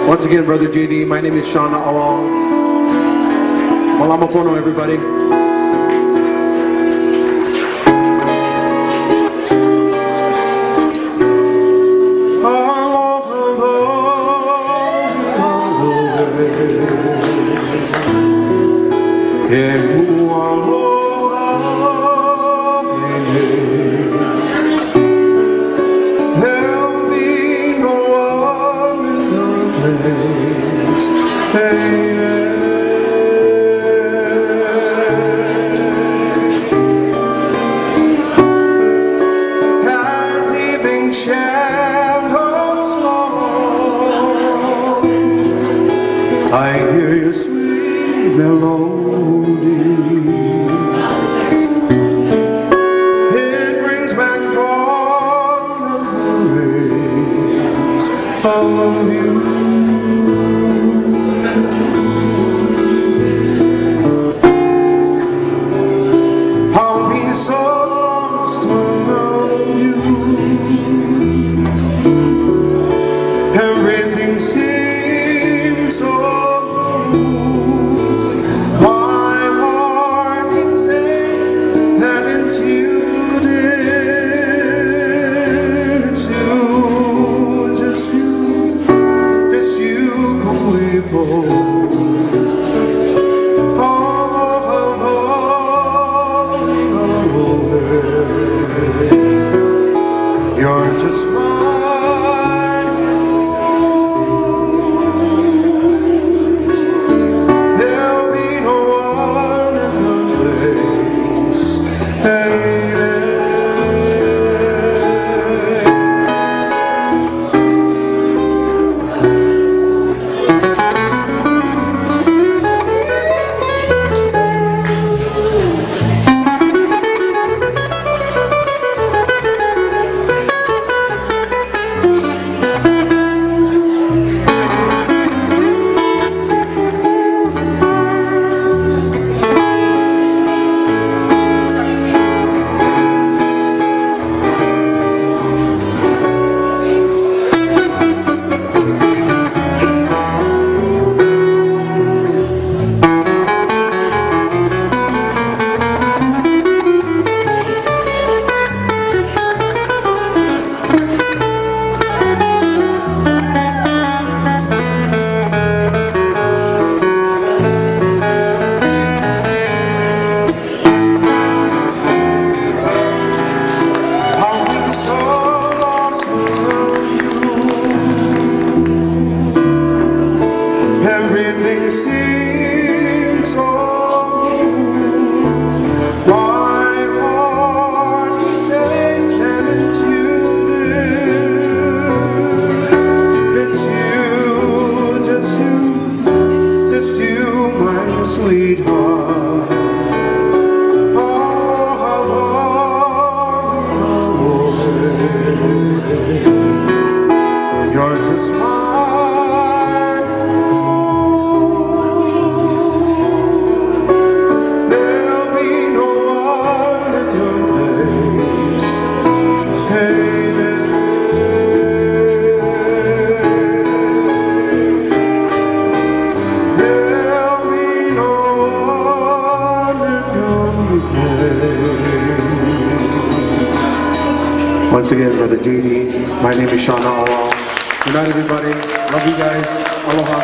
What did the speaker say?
Once again, Brother JD, my name is Shauna Awal. Malama pono, everybody. I hear your sweet melody. It brings back fond memories of you. I'll be so lost without you. Everything seems so you're just mine. There'll be no one in the place. Everything seems so good. My heart can say that it's you, dear. It's you, just you, my sweetheart. You're just mine. Once again, Brother JD, my name is Shauna Awal. Good night, everybody. Love you guys. Aloha.